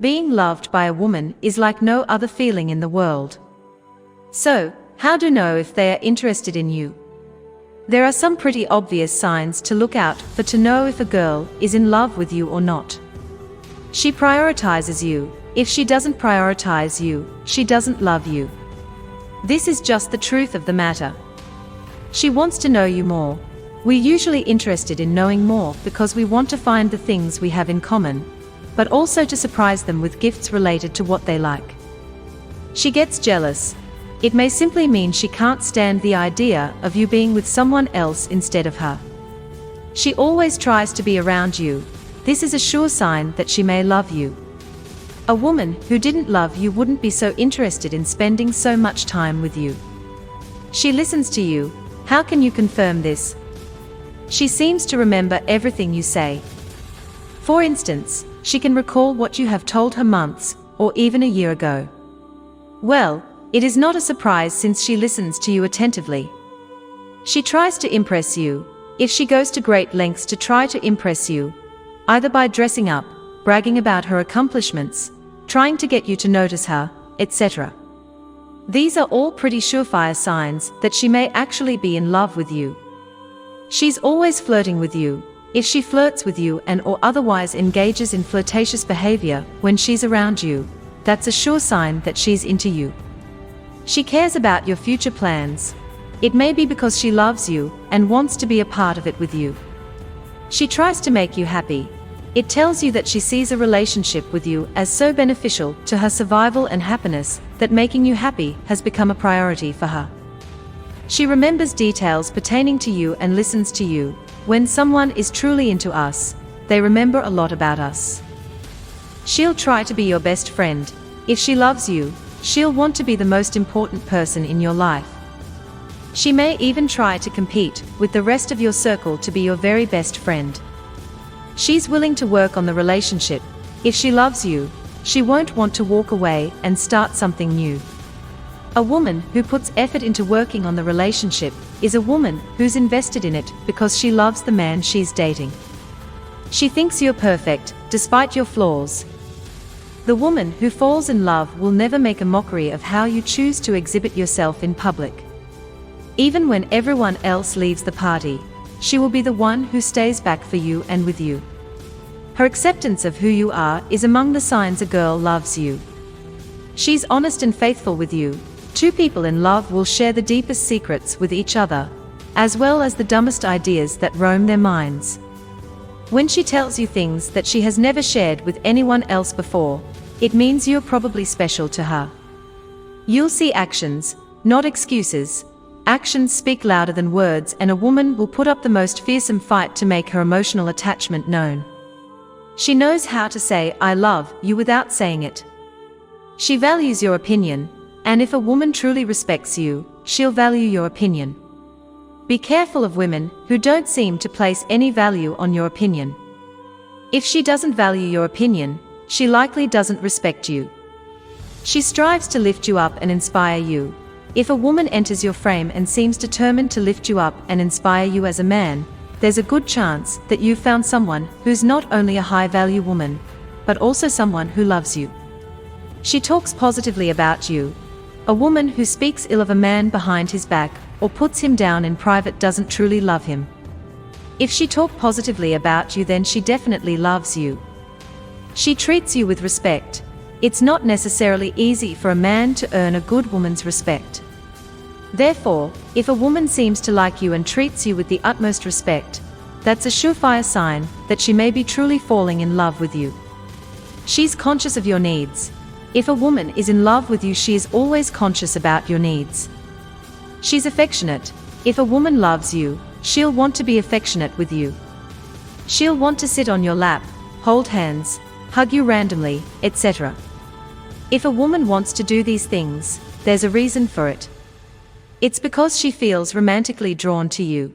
Being loved by a woman is like no other feeling in the world. So, how to know if they are interested in you? There are some pretty obvious signs to look out for to know if a girl is in love with you or not. She prioritizes you. If she doesn't prioritize you, she doesn't love you. This is just the truth of the matter. She wants to know you more. We're usually interested in knowing more because we want to find the things we have in common, but also to surprise them with gifts related to what they like. She gets jealous. It may simply mean she can't stand the idea of you being with someone else instead of her. She always tries to be around you. This is a sure sign that she may love you. A woman who didn't love you wouldn't be so interested in spending so much time with you. She listens to you. How can you confirm this? She seems to remember everything you say. For instance, she can recall what you have told her months, or even a year ago. Well, it is not a surprise since she listens to you attentively. She tries to impress you. If she goes to great lengths to try to impress you, either by dressing up, bragging about her accomplishments, trying to get you to notice her, etc. These are all pretty surefire signs that she may actually be in love with you. She's always flirting with you. If she flirts with you and or otherwise engages in flirtatious behavior when she's around you, that's a sure sign that she's into you. She cares about your future plans. It may be because she loves you and wants to be a part of it with you. She tries to make you happy. It tells you that she sees a relationship with you as so beneficial to her survival and happiness that making you happy has become a priority for her. She remembers details pertaining to you and listens to you. When someone is truly into us, they remember a lot about us. She'll try to be your best friend. If she loves you, she'll want to be the most important person in your life. She may even try to compete with the rest of your circle to be your very best friend. She's willing to work on the relationship. If she loves you, she won't want to walk away and start something new. A woman who puts effort into working on the relationship is a woman who's invested in it because she loves the man she's dating. She thinks you're perfect, despite your flaws. The woman who falls in love will never make a mockery of how you choose to exhibit yourself in public. Even when everyone else leaves the party, she will be the one who stays back for you and with you. Her acceptance of who you are is among the signs a girl loves you. She's honest and faithful with you. Two people in love will share the deepest secrets with each other, as well as the dumbest ideas that roam their minds. When she tells you things that she has never shared with anyone else before, it means you're probably special to her. You'll see actions, not excuses. Actions speak louder than words, and a woman will put up the most fearsome fight to make her emotional attachment known. She knows how to say, "I love you," without saying it. She values your opinion, and if a woman truly respects you, she'll value your opinion. Be careful of women who don't seem to place any value on your opinion. If she doesn't value your opinion, she likely doesn't respect you. She strives to lift you up and inspire you. If a woman enters your frame and seems determined to lift you up and inspire you as a man, there's a good chance that you've found someone who's not only a high-value woman, but also someone who loves you. She talks positively about you. A woman who speaks ill of a man behind his back or puts him down in private doesn't truly love him. If she talks positively about you, then she definitely loves you. She treats you with respect. It's not necessarily easy for a man to earn a good woman's respect. Therefore, if a woman seems to like you and treats you with the utmost respect, that's a surefire sign that she may be truly falling in love with you. She's conscious of your needs. If a woman is in love with you, she is always conscious about your needs. She's affectionate. If a woman loves you, she'll want to be affectionate with you. She'll want to sit on your lap, hold hands, hug you randomly, etc. If a woman wants to do these things, there's a reason for it. It's because she feels romantically drawn to you.